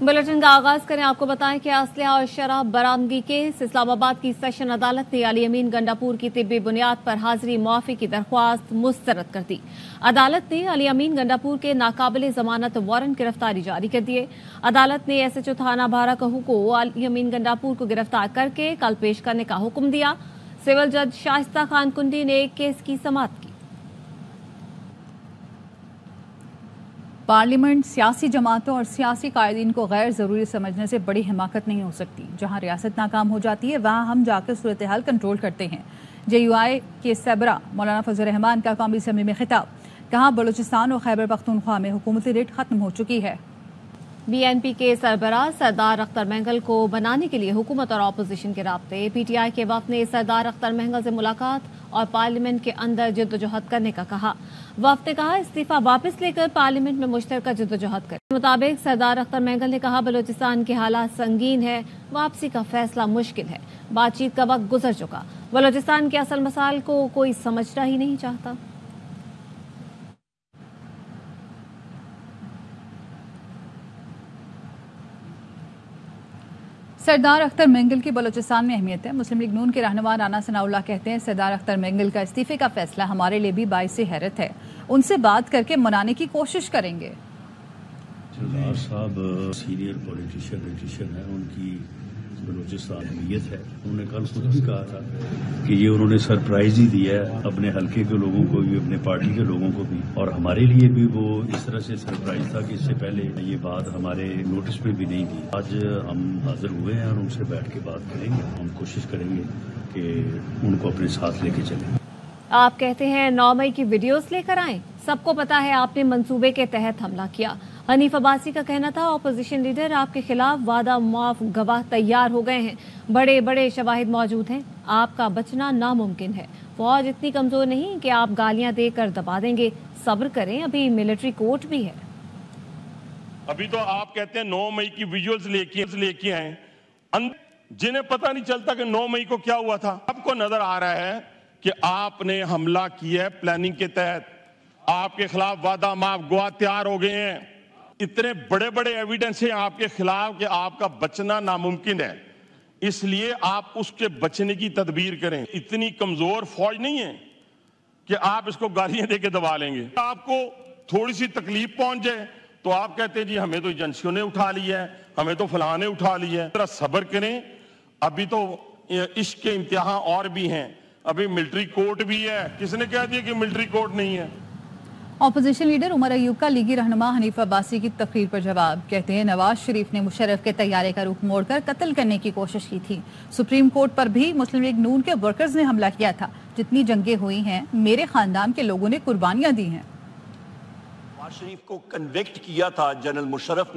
Bulletin का आगाज करें। आपको बताएं कि असलहा और शराब बरामदगी केस इस्लामाबाद की सेशन अदालत ने अली अमीन गंडापुर की तिब्बी बुनियाद पर हाजिरी मुआफी की दरख्वास्त मुस्तरद कर दी। अदालत ने अली अमीन गंडापुर के नाकाबिल जमानत वारंट गिरफ्तारी जारी कर दिए। अदालत ने SHO थाना बाराकहू को अली अमीन गंडापुर को गिरफ्तार करके कल पेश करने का हुक्म दिया। सिविल जज शाइस्ता खान कुंडी ने केस की समाअत की। पार्लियामेंट सियासी जमातों और सियासी कायदीन को गैर ज़रूरी समझने से बड़ी हिमाकत नहीं हो सकती। जहां रियासत नाकाम हो जाती है वहां हम जाकर सूरत हाल कंट्रोल करते हैं। JUI के सरबरा मौलाना फजल रहमान का कौमी असम्बली में खिताब, कहा बलूचिस्तान और खैबर पख्तूनख्वा में हुकूमती रेट खत्म हो चुकी है। BNP के सरबराह सरदार अख्तर महंगल को बनाने के लिए हुकूमत और अपोजिशन के राब्ते। PTI के वफ्द ने सरदार अख्तर महंगल से मुलाकात और पार्लियामेंट के अंदर जद्दोजहद करने का कहा। वफ्द ने कहा इस्तीफा वापस लेकर पार्लियामेंट में मुश्तरका जद्दोजहद करें। मुताबिक सरदार अख्तर महंगल ने कहा बलूचिस्तान के हालात संगीन है, वापसी का फैसला मुश्किल है, बातचीत का वक्त गुजर चुका, बलूचिस्तान के असल मसाइल को कोई समझना ही नहीं चाहता। सरदार अख्तर महंगल की बलूचिस्तान में अहमियत है। मुस्लिम लीग नून के रहनुमा राना सनाउल्लाह कहते हैं सरदार अख्तर महंगल का इस्तीफे का फैसला हमारे लिए भी बाइस हैरत है। उनसे बात करके मनाने की कोशिश करेंगे। सरदार साहब सीनियर पॉलिटिशियन है, उनकी बलूचिस्तान अहमियत है। उन्होंने कल खुद भी कहा था कि ये उन्होंने सरप्राइज ही दिया है अपने हलके के लोगों को भी, अपने पार्टी के लोगों को भी, और हमारे लिए भी वो इस तरह से सरप्राइज था कि इससे पहले ये बात हमारे नोटिस में भी नहीं थी। आज हम हाजिर हुए हैं और उनसे बैठ के बात करेंगे। हम कोशिश करेंगे कि उनको अपने साथ लेके चलें। आप कहते हैं 9 मई की वीडियोस लेकर आएं। सबको पता है आपने मंसूबे के तहत हमला किया। हनीफ अब्बासी का कहना था अपोजिशन लीडर आपके खिलाफ वादा मुआफ गवाह तैयार हो गए हैं, बड़े बड़े शवाहिद मौजूद हैं, आपका बचना नामुमकिन है। फौज इतनी कमजोर नहीं कि आप गालियां देकर दबा देंगे, सब्र करें, अभी मिलिट्री कोर्ट भी है। अभी तो आप कहते हैं 9 मई की विजुअल्स लेके आए, जिन्हें पता नहीं चलता कि 9 मई को क्या हुआ था। आपको नजर आ रहा है कि आपने हमला किया है प्लानिंग के तहत, आपके खिलाफ वादा माफ गवाह तैयार हो गए हैं, इतने बड़े बड़े एविडेंस हैं आपके खिलाफ कि आपका बचना नामुमकिन है, इसलिए आप उसके बचने की तदबीर करें। इतनी कमजोर फौज नहीं है कि आप इसको गालियां देके दबा लेंगे। आपको थोड़ी सी तकलीफ पहुंच जाए तो आप कहते हैं जी हमें तो एजेंसियों ने उठा लिया है, हमें तो फलां ने उठा लिया है। जरा सब्र करें, अभी तो इश्क के इम्तिहान और भी हैं, अभी मिलिट्री कोर्ट भी है। किसने कह दिया कि मिलिट्री कोर्ट नहीं है? अपोजिशन लीडर उमर अयूब का लीगी रहनुमा हनीफ अब्बासी की तकरीर पर जवाब, कहते हैं नवाज शरीफ ने मुशर्रफ के तैयारे का रुख मोड़कर कत्ल करने की कोशिश की थी। सुप्रीम कोर्ट पर भी मुस्लिम लीग नून के वर्कर्स ने हमला किया था। जितनी जंगें हुई हैं मेरे खानदान के लोगों ने कुर्बानियां दी हैं। नवाज शरीफ को कन्विक्ट किया था जनरल मुशर्रफ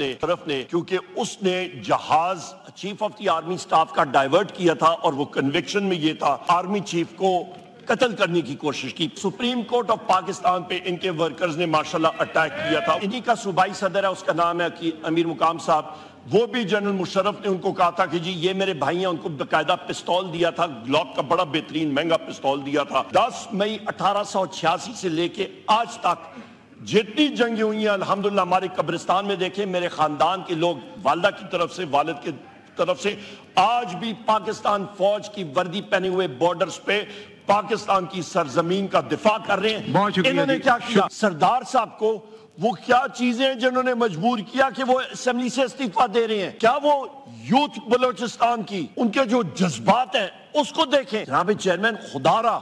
ने क्योंकि उसने जहाज chief of the army staff का डाइवर्ट किया था और वो कन्विक्शन में ये था आर्मी चीफ को कत्ल करने की कोशिश की। सुप्रीम कोर्ट ऑफ पाकिस्तान पे इनके वर्कर्स ने माशाल्लाह अटैक किया था। इन्हीं का सूबाई सदर है, उसका नाम है कि अमीर मुकाम साहब, वो भी जनरल मुशर्रफ ने उनको कहा था कि जी ये मेरे भाई हैं, उनको बाकायदा पिस्तौल दिया था, ग्लॉक का बड़ा बेहतरीन महंगा पिस्तौल दिया था। 10 मई 1886 से लेके आज तक जितनी जंगें हुई हैं अल्हम्दुलिल्लाह हमारे कब्रिस्तान में देखें, मेरे खानदान के लोग वालिदा की तरफ से, वालिद की तरफ से आज भी पाकिस्तान फौज की वर्दी पहने हुए बॉर्डर्स पे पाकिस्तान की सरजमीन का दिफा कर रहे हैं। इन्होंने क्या किया? सरदार साहब को वो क्या चीजें जिन्होंने मजबूर किया कि वो असेंबली से इस्तीफा दे रहे हैं? क्या वो यूथ बलोचिस्तान की उनके जो जज्बात हैं उसको देखें। जनाब चेयरमैन खुदारा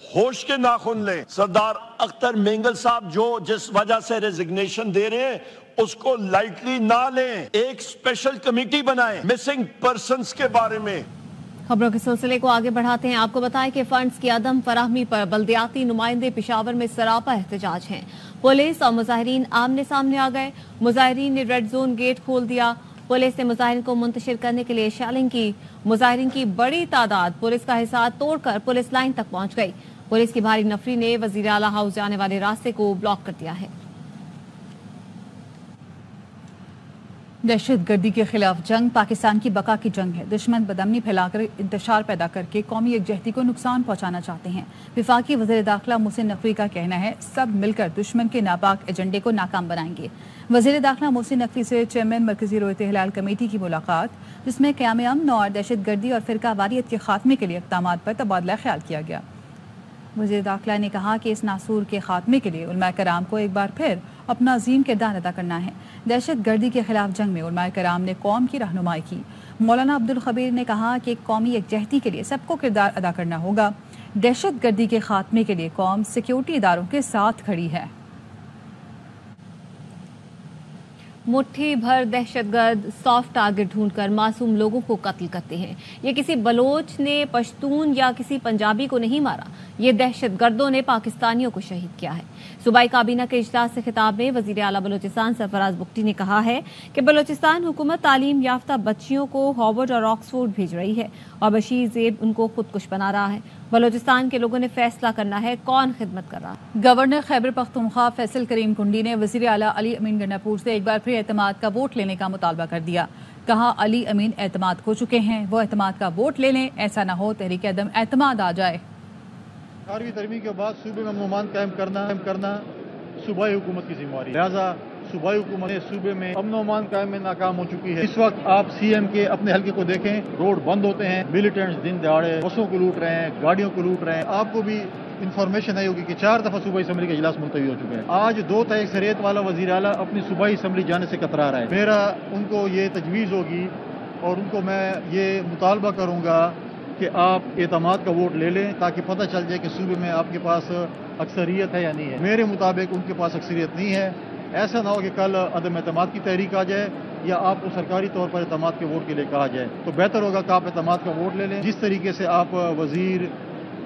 होश के नाखून लें। सरदार अख्तर महंगल साहब जो जिस वजह से रेजिग्नेशन दे रहे हैं उसको लाइटली ना लें, एक स्पेशल कमेटी बनाएं मिसिंग पर्संस के बारे में। खबरों के सिलसिले को आगे बढ़ाते हैं। आपको बताएं कि फंड्स की अदम फराहमी पर बल्दियाती नुमाइंदे पेशावर में सरापा एहतजाज हैं। पुलिस और मुजाहिरीन आमने सामने आ गए। मुजाहिरीन ने रेड जोन गेट खोल दिया। पुलिस ने मुजाहिरीन को मुंतशिर करने के लिए शेलिंग की। मुजाहिरीन की बड़ी तादाद पुलिस का हिसार तोड़कर पुलिस लाइन तक पहुंच गई। पुलिस की भारी नफरी ने वजीर आला हाउस जाने वाले रास्ते को ब्लॉक कर दिया है। दहशत गर्दी के खिलाफ जंग पाकिस्तान की बका की जंग है। दुश्मन बदअमनी फैलाकर इंतशार पैदा करके कौमी यकजहती को नुकसान पहुंचाना चाहते हैं। वफाकी वज़ीर दाखिला मोहसिन नकवी का कहना है सब मिलकर दुश्मन के नापाक एजेंडे को नाकाम बनाएंगे। वज़ीर दाखिला मोहसिन नकवी से चेयरमैन मरकजी रोयत हिलाल कमेटी की मुलाकात, जिसमें क़याम अमन और दहशत गर्दी और फ़िरका वारियत के खात्मे के लिए इक़दामात पर तबादला ख्याल किया गया। वज़ीर दाखिला ने कहा कि इस नासूर के खात्मे के लिए उलमाए कराम को एक बार फिर अपना अजीम किरदार अदा करना है। दहशत गर्दी के खिलाफ जंग में उलमाए कराम ने कौम की रहनुमाई की। मौलाना अब्दुल खबीर ने कहा कि कौमी यकजहती के लिए सबको किरदार अदा करना होगा। दहशत गर्दी के खात्मे के लिए कौम सिक्योरिटी इदारों के साथ खड़ी है। मुट्ठी भर दहशतगर्द सॉफ्ट टारगेट ढूंढकर मासूम लोगों को कत्ल करते हैं। ये किसी बलोच ने पश्तून या किसी पंजाबी को नहीं मारा, ये दहशतगर्दों ने पाकिस्तानियों को शहीद किया है। सूबाई काबीना के इजलास से खिताब में वजीर आला बलोचिस्तान सरफराज बुगटी ने कहा है कि बलोचिस्तान हुकूमत तालीम याफ्ता बच्चियों को हार्वर्ड और ऑक्सफोर्ड भेज रही है और बशीर ज़ेब उनको खुदकुश बना रहा है। बलोचिस्तान के लोगों ने फैसला करना है कौन खिदमत कर रहा है। गवर्नर खैबर पख्तूनख्वा फैसल करीम कुंडी ने वज़ीर आला अली अमीन गंडापुर से एक बार फिर एतमाद का वोट लेने का मुतालबा कर दिया। कहा अली अमीन एतमाद खो चुके हैं, वो एतमाद का वोट ले लें, ऐसा न हो तहरीक अदम एतमाद आ जाए। 18वीं तरमीम के बाद सूबे में अमन कायम करना सूबाई हुकूमत की जिम्मेदारी, लिहाजा सूबाई हुकूमत सूबे में अमन अमान कायम में नाकाम हो चुकी है। इस वक्त आप सीएम के अपने हल्के को देखें, रोड बंद होते हैं, मिलिटेंट्स दिन दहाड़े बसों को लूट रहे हैं, गाड़ियों को लूट रहे हैं। आपको भी इंफॉर्मेशन आई होगी कि 4 दफा सूबाई असम्बली का इजलास मुलतवी हो चुका है। आज 2 तारीख से रेत वाला वजीर आला अपनी सूबाई असम्बली जाने से कतरा रहा है। मेरा उनको ये तजवीज़ होगी और उनको मैं ये मुतालबा करूँगा कि आप एतमाद का वोट ले लें ताकि पता चल जाए कि सूबे में आपके पास अक्सरियत है या नहीं है। मेरे मुताबिक उनके पास अक्सरियत नहीं है। ऐसा ना हो कि कल अदम एतमाद की तहरीक आ जाए या आपको सरकारी तौर पर एतमाद के वोट के लिए कहा जाए। तो बेहतर होगा कि आप एतमाद का वोट ले लें। जिस तरीके से आप वजीर,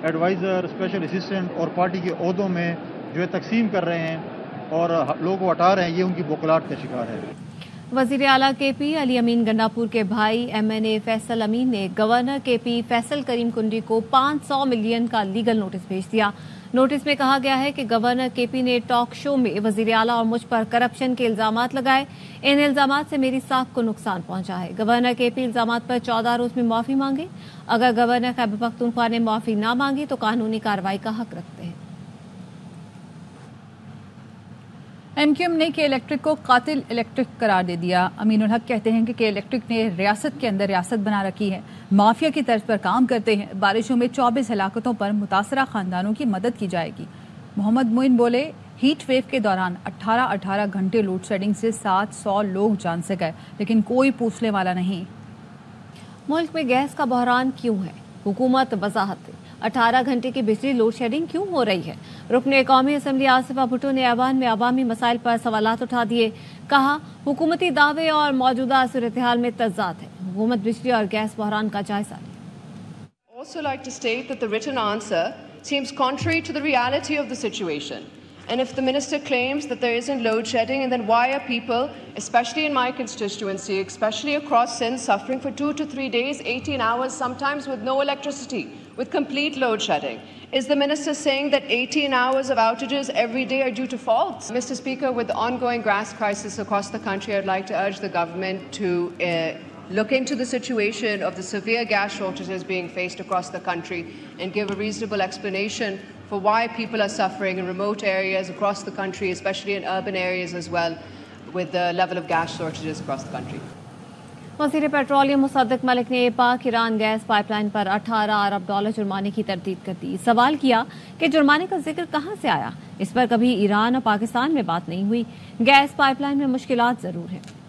एडवाइज़र, स्पेशल असिस्टेंट और पार्टी के ओहदों में जो है तकसीम कर रहे हैं और लोगों को हटा रहे हैं, ये उनकी बौखलाहट का शिकार है। वज़ीर आला केपी अली अमीन गंडापुर के भाई MNA फैसल अमीन ने गवर्नर केपी फैसल करीम कुंडी को 500 मिलियन का लीगल नोटिस भेज दिया। नोटिस में कहा गया है कि गवर्नर केपी ने टॉक शो में वज़ीर आला और मुझ पर करप्शन के इल्जामात लगाए। इन इल्जामात से मेरी साख को नुकसान पहुंचा है। गवर्नर केपी इल्जामात पर 14 रोज में माफी मांगे। अगर गवर्नर खैबर पख्तूनख्वा ने माफी ना मांगी तो कानूनी कार्रवाई का हक रखते हैं। MQM ने के इलेक्ट्रिक को कातिल इलेक्ट्रिक करार दे दिया। अमीनुल हक कहते हैं कि इलेक्ट्रिक ने रियासत के अंदर रियासत बना रखी है, माफिया की तर्ज पर काम करते हैं। बारिशों में 24 हलाकतों पर मुतासरा खानदानों की मदद की जाएगी। मोहम्मद मोइन बोले हीट वेव के दौरान 18 घंटे लोड शेडिंग से 700 लोग जान से गए, लेकिन कोई पूछने वाला नहीं। मुल्क में गैस का बहरान क्यों है? हुकूमत वजाहत दे। 18 घंटे की बिजली लोड शेडिंग क्यों हो रही है? रुकने कौमी असम्बली आसिफा भुट्टो ने ऐवान में अवामी मसाइल पर सवालात उठा दिए। कहा हुकूमती दावे और मौजूदा सूरत-ए-हाल में तज़ाद है। हुकूमत बिजली और गैस बहरान का जायजा ले। Also like to state that the written answer seems contrary to the reality of the situation. And if the minister claims that there isn't load shedding, and then why are people, especially in my constituency, especially across Sindh, suffering for 2 to 3 days, 18 hours, sometimes with no electricity, with complete load shedding? Is the minister saying that 18 hours of outages every day are due to faults? Mr. Speaker, with the ongoing gas crisis across the country, I'd like to urge the government to look into the situation of the severe gas shortages being faced across the country and give a reasonable explanation for why people are suffering in remote areas across the country, especially in urban areas as well, with the level of gas shortages across the country. वज़ीर petroleum Mossadegh Malik ने पाक Iran gas pipeline पर 18 अरब dollar जुर्माने की तरदीद कर दी। सवाल किया कि जुर्माने का जिक्र कहां से आया? इस पर कभी ईरान और पाकिस्तान में बात नहीं हुई। गैस पाइपलाइन में मुश्किलात जरूर है।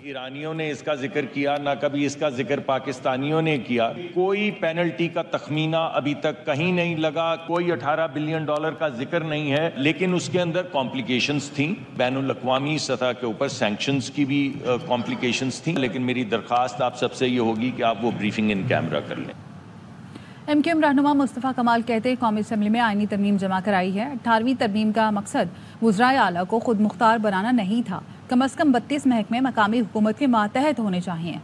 ईरानियों ने इसका जिक्र किया, ना कभी इसका जिक्र पाकिस्तानियों ने किया। कोई पेनल्टी का तखमीना अभी तक कहीं नहीं लगा, कोई 18 बिलियन डॉलर का जिक्र नहीं है, लेकिन उसके अंदर कॉम्प्लिकेशंस थी। बैनुल अक़वामी सतह के ऊपर सैंक्शंस की भी कॉम्प्लिकेशंस थी। लेकिन मेरी दरख्वास्त आप सबसे ये होगी कि आप वो ब्रीफिंग इन कैमरा कर लें। MQM रहनुमा मुस्तफ़ा कमाल कहते हैं कौमी असम्बली में आईनी तरमीम जमा कराई है। 18वीं तरमीम का मकसद वज़राए आला को खुद मुख्तार बनाना नहीं था। कम अज़ कम 32 महकमे मकामी हुकूमत के मातहत होने चाहिए।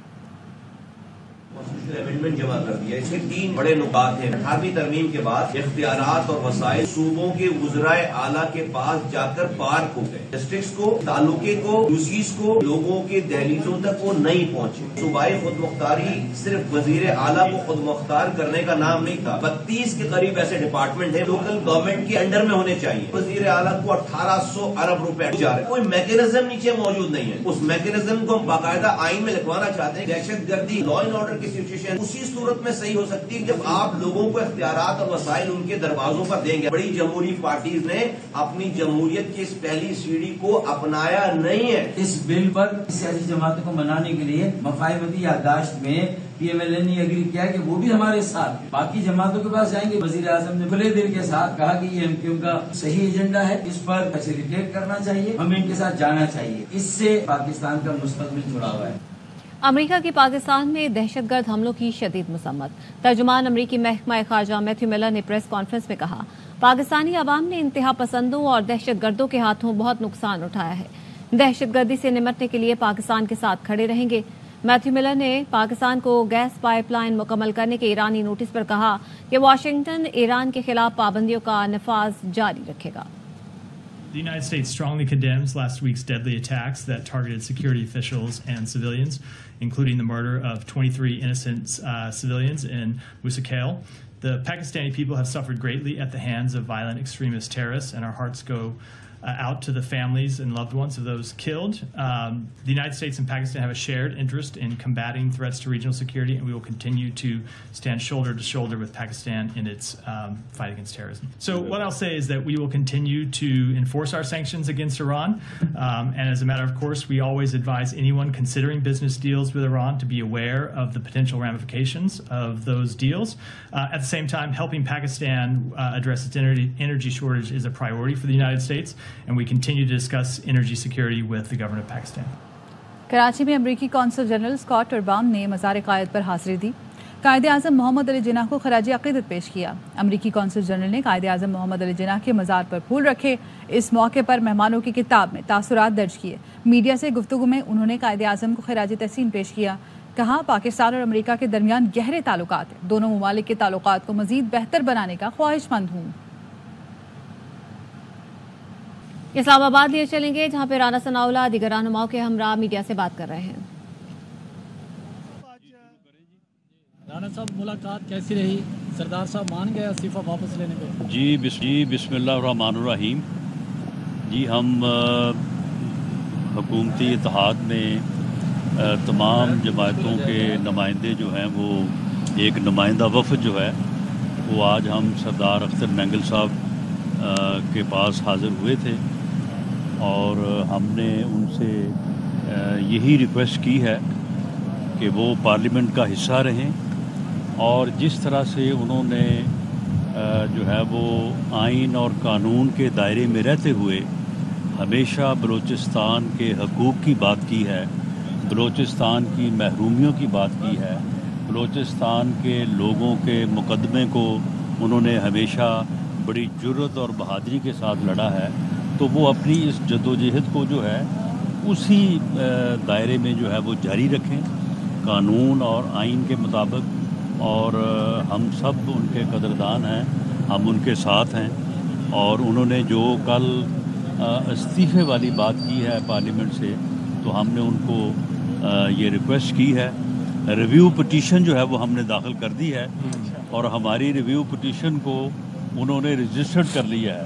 کانسٹیٹیوشنل امینڈمنٹ جمع کر دیا. اس کے 3 بڑے نکات ہیں. 18ویں ترمیم کے بعد اختیارات اور وسائل صوبوں کے وزرائے اعلیٰ کے پاس جا کر پارک ہو گئے. ڈسٹرکٹس کو، تعلقے کو، یوسیز کو، لوگوں کے دہلیزوں تک وہ نہیں پہنچے. صوبائی خود مختاری صرف وزیر اعلیٰ کو خود مختار کرنے کا نام نہیں تھا. 32 کے قریب ایسے ڈپارٹمنٹ ہیں لوکل گورنمنٹ کے انڈر میں ہونے چاہیے. وزیر اعلیٰ کو 1800 ارب روپے جا رہے. کوئی میکینزم نیچے موجود نہیں ہے. اس میکینزم کو ہم باقاعدہ آئین میں لکھوانا چاہتے ہیں. دہشت گردی، لا اینڈ آرڈر کی سچویشن اسی صورت میں صحیح ہو سکتی ہے جب آپ لوگوں کو اختیارات اور وسائل ان کے دروازوں پر دیں گے. بڑی جمہوری پارٹیز نے اپنی جمہوریت کی اس پہلی سیڑھی کو اپنایا نہیں ہے. اس بل پر سیاسی جماعتوں کو منانے کے لیے مفاہمتی یادداشت میں پی ایم ایل اے نے اگری کیا کہ وہ بھی ہمارے ساتھ باقی جماعتوں کے پاس جائیں گے. وزیر اعظم نے کھلے دل کے ساتھ کہا کہ یہ ایم کیو کا صحیح ایجنڈا ہے, اس پر فیسیلیٹیٹ کرنا چاہیے, ہمیں ان کے ساتھ جانا چاہیے. اس سے پاکستان کا مستقبل جڑا ہوا ہے. امریکہ کی پاکستان میں دہشت گرد حملوں کی شدید مذمت. ترجمان امریکی محکمہ خارجہ میتھیو ملر نے پریس کانفرنس میں کہا پاکستانی عوام نے انتہا پسندوں اور دہشت گردوں کے ہاتھوں بہت نقصان اٹھایا ہے. دہشت گردی سے نمٹنے کے لیے پاکستان کے ساتھ کھڑے رہیں گے. میتھیو ملر نے پاکستان کو گیس پائپ لائن مکمل کرنے کے ایرانی نوٹس پر کہا کہ واشنگٹن ایران کے خلاف پابندیوں کا نفاذ جاری رکھے گا. The United States strongly condemns last week's deadly attacks that targeted security officials and civilians, including the murder of 23 innocent civilians in Musa Khel. The Pakistani people have suffered greatly at the hands of violent extremist terrorists, and our hearts go out to the families and loved ones of those killed. The United States and Pakistan have a shared interest in combating threats to regional security, and we will continue to stand shoulder to shoulder with Pakistan in its fight against terrorism. So what I'll say is that we will continue to enforce our sanctions against Iran, and as a matter of course, we always advise anyone considering business deals with Iran to be aware of the potential ramifications of those deals. At the same time, helping Pakistan address its energy shortage is a priority for the United States, and we continue to discuss energy security with the government of Pakistan. Karachi میں امریکی قونصل general Scott اربام نے مزار قائد پر حاضری دی. قائد اعظم محمد علی جناح کو خراج عقیدت پیش کیا. امریکی قونصل جنرل نے قائد اعظم محمد علی جناح کے مزار پر پھول رکھے. اس موقع پر مہمانوں کی کتاب میں تاثرات درج کیے. میڈیا سے گفتگو میں انہوں نے قائد اعظم کو خراج تحسین پیش کیا. کہا پاکستان اور امریکہ کے درمیان گہرے تعلقات ہیں. دونوں ممالک کے تعلقات کو مزید بہتر بنانے کا خواہش مند ہوں. اسلام آباد لیے چلیں گے جہاں پہ رانا ثناء اللہ دیگر رہنماؤں کے ہمراہ میڈیا سے بات کر رہے ہیں. رانا صاحب ملاقات کیسی رہی؟ سردار صاحب مان گئے استعفیٰ واپس لینے کو؟ جی بسم اللہ الرحمن الرحیم. جی ہم حکومتی اتحاد میں تمام جماعتوں کے نمائندے جو ہیں وہ ایک نمائندہ وفد جو ہے وہ آج ہم سردار اختر مینگل صاحب کے پاس حاضر ہوئے تھے, اور ہم نے ان سے یہی ریکویسٹ کی ہے کہ وہ پارلیمنٹ کا حصہ رہیں, اور جس طرح سے انہوں نے جو ہے وہ آئین اور قانون کے دائرے میں رہتے ہوئے ہمیشہ بلوچستان کے حقوق کی بات کی ہے, بلوچستان کی محرومیوں کی بات کی ہے, بلوچستان کے لوگوں کے مقدمے کو انہوں نے ہمیشہ بڑی جرت اور بہادری کے ساتھ لڑا ہے, تو وہ اپنی اس جدوجہد کو جو ہے اسی دائرے میں جو ہے وہ جاری رکھیں قانون اور آئین کے مطابق. اور ہم سب ان کے قدردان ہیں, ہم ان کے ساتھ ہیں, اور انہوں نے جو کل استعفے والی بات کی ہے پارلیمنٹ سے, تو ہم نے ان کو یہ ریکویسٹ کی ہے. ریویو پٹیشن جو ہے وہ ہم نے داخل کر دی ہے, اور ہماری ریویو پٹیشن کو انہوں نے رجسٹرڈ کر لیا ہے.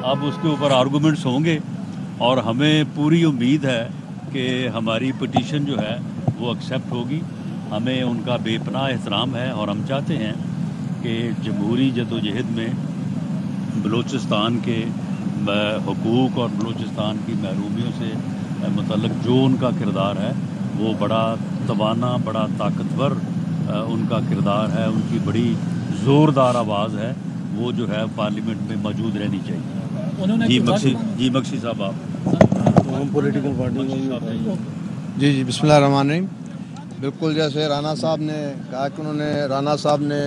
اب اس کے اوپر آرگومنٹس ہوں گے, اور ہمیں پوری امید ہے کہ ہماری پٹیشن جو ہے وہ ایکسیپٹ ہوگی. ہمیں ان کا بے پناہ احترام ہے, اور ہم چاہتے ہیں کہ جمہوری جدوجہد میں بلوچستان کے حقوق اور بلوچستان کی محرومیوں سے متعلق جو ان کا کردار ہے وہ بڑا توانا, بڑا طاقتور ان کا کردار ہے, ان کی بڑی زوردار آواز ہے, وہ جو ہے پارلیمنٹ میں موجود رہنی چاہیے. جی مکسی صاحب آپ پولیٹیکل پارٹی. جی بسم اللہ الرحمن الرحیم. بالکل جیسے رانا صاحب نے کہا کہ رانا صاحب نے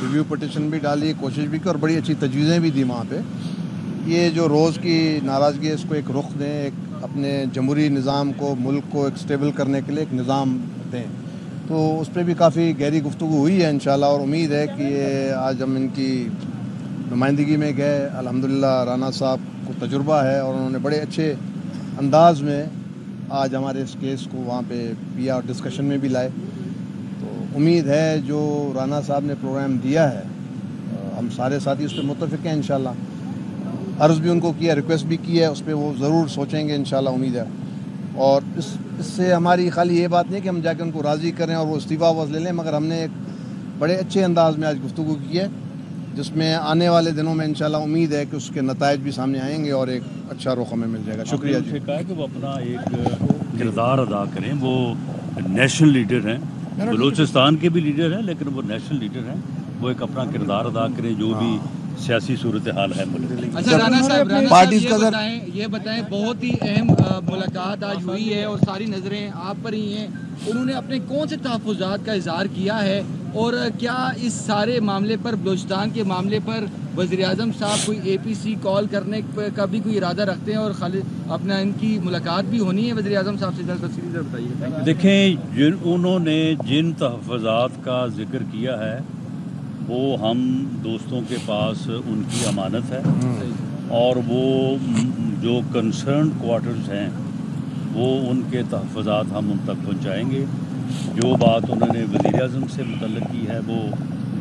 ریویو پٹیشن بھی ڈالی, کوشش بھی کی, اور بڑی اچھی تجویزیں بھی دی وہاں پہ. یہ جو روز کی ناراضگی ہے اس کو ایک رخ دیں, ایک اپنے جمہوری نظام کو, ملک کو ایک سٹیبل کرنے کے لیے ایک نظام دیں. تو اس پہ بھی کافی گہری گفتگو ہوئی ہے انشاءاللہ، اور امید ہے کہ یہ آج ہم ان کی نمائندگی میں گئے، الحمدللہ رانا صاحب کو تجربہ ہے اور انہوں نے بڑے اچھے انداز میں آج ہمارے اس کیس کو وہاں پہ پیا اور ڈسکشن میں بھی لائے. تو امید ہے جو رانا صاحب نے پروگرام دیا ہے ہم سارے ساتھی اس پہ متفق ہیں انشاءاللہ. عرض بھی ان کو کیا، ریکویسٹ بھی کی ہے، اس پہ وہ ضرور سوچیں گے انشاءاللہ، امید ہے. اور اس سے ہماری خالی یہ بات نہیں کہ ہم جا کے ان کو راضی کریں اور وہ استعفیٰ واپس لے لیں، مگر ہم نے ایک بڑے اچھے انداز میں آج گفتگو کی ہے جس میں آنے والے دنوں میں انشاءاللہ امید ہے کہ اس کے نتائج بھی سامنے آئیں گے اور ایک اچھا رخ ہمیں مل جائے گا. شکریہ جی. کہا کہ وہ اپنا ایک کردار ادا کریں. وہ نیشنل لیڈر ہیں، بلوچستان کے بھی لیڈر ہیں لیکن وہ نیشنل لیڈر ہیں. وہ ایک اپنا کردار ادا کریں جو بھی سیاسی صورتحال ہے ملک. اچھا رانا صاحب یہ بتائیں بہت ہی اہم ملاقات آج ہوئی ہے اور ساری نظریں آپ پر ہی ہیں. انہوں نے اپنے کون سے تحفظات کا اظہار کیا ہے اور کیا اس سارے معاملے پر، بلوچستان کے معاملے پر وزیر اعظم صاحب کوئی اے پی سی کال کرنے کا بھی کوئی ارادہ رکھتے ہیں اور اپنا ان کی ملاقات بھی ہونی ہے وزیر اعظم صاحب سے؟ تفصیلی سے بتائیے. دیکھیں انہوں نے جن تحفظات کا ذکر کیا ہے وہ ہم دوستوں کے پاس ان کی امانت ہے، اور وہ جو کنسرنڈ کوارٹرز ہیں وہ ان کے تحفظات ہم ان تک پہنچائیں گے. جو بات انہوں نے وزیر اعظم سے متعلق کی ہے وہ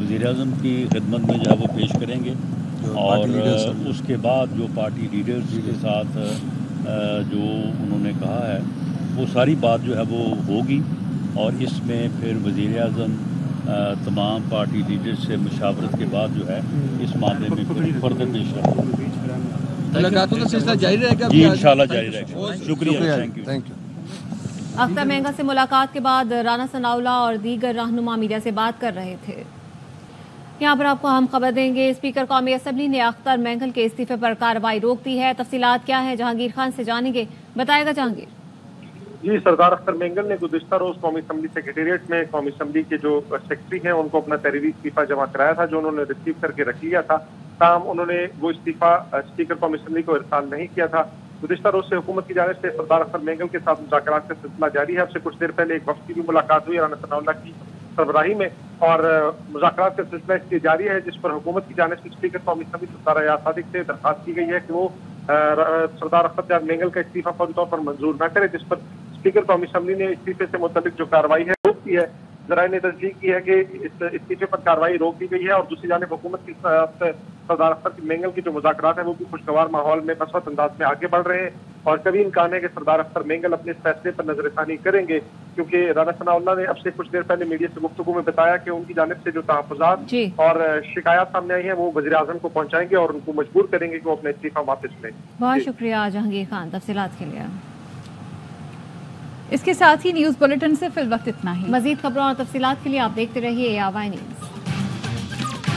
وزیر اعظم کی خدمت میں جو ہے وہ پیش کریں گے، اور اس کے بعد جو پارٹی لیڈرز کے ساتھ جو انہوں نے کہا ہے وہ ساری بات جو ہے وہ ہوگی، اور اس میں پھر وزیر اعظم تمام پارٹی لیڈر سے مشاورت کے بعد جو ہے اس معاملے میں پھر فردر پیش کریں گے. ملاقاتوں کا سلسلہ جاری رہے گا؟ جی انشاءاللہ جاری رہے گا. شکریہ. Thank you. اختر مینگل سے ملاقات کے بعد رانا ثناء اللہ اور دیگر رہنما میڈیا سے بات کر رہے تھے. یہاں پر آپ کو ہم خبر دیں گے، اسپیکر قومی اسمبلی نے اختر مینگل کے استعفے پر کارروائی روک دی ہے. تفصیلات کیا ہے جہانگیر خان سے جانیں گے، بتائے گا جہانگیر. جی سردار اختر مینگل نے گزشتہ روز قومی اسمبلی سیکریٹریٹ میں قومی اسمبلی کے جو سیکرٹری ہیں ان کو اپنا تحریری استعفیٰ جمع کرایا تھا جو انہوں نے ریسیو کر کے رکھ لیا تھا. تاہم انہوں نے وہ استعفیٰ اسپیکر قومی اسمبلی کو ارسال نہیں کیا تھا. گزشتہ روز سے حکومت کی جانب سے سردار اختر مینگل کے ساتھ مذاکرات کا سلسلہ جاری ہے. اب سے کچھ دیر پہلے ایک وفد کی بھی ملاقات ہوئی رانا ثناء اللہ کی سربراہی میں، اور مذاکرات کا سلسلہ اس لیے جاری ہے جس پر حکومت کی جانب سے اسپیکر قومی اسمبلی سردار ایاز صادق سے درخواست کی گئی ہے کہ وہ سردار اختر مینگل کا استعفیٰ فوری طور پر منظور نہ کرے، جس پر اسپیکر قومی اسمبلی نے استعفے سے متعلق جو کارروائی ہے روک دی ہے. ذرائع نے تصدیق کی ہے کہ اس استعفے پر کارروائی روک دی گئی ہے، اور دوسری جانب حکومت کی سردار اختر مینگل کی جو مذاکرات ہیں وہ بھی خوشگوار ماحول میں مثبت انداز میں آگے بڑھ رہے ہیں. اور کبھی امکان ہے کہ سردار اختر مینگل اپنے اس فیصلے پر نظر ثانی کریں گے، کیونکہ رانا ثناء اللہ نے اب سے کچھ دیر پہلے میڈیا سے گفتگو میں بتایا کہ ان کی جانب سے جو تحفظات اور شکایات سامنے آئی ہیں وہ وزیر اعظم کو پہنچائیں گے اور ان کو مجبور کریں گے کہ وہ اپنا استعفیٰ واپس لیں. بہت شکریہ جہانگیر خان تفصیلات کے لیے. اس کے ساتھ ہی نیوز بلیٹن سے فی الوقت اتنا ہی. مزید خبروں اور تفصیلات کے لیے آپ دیکھتے رہیے ARY نیوز.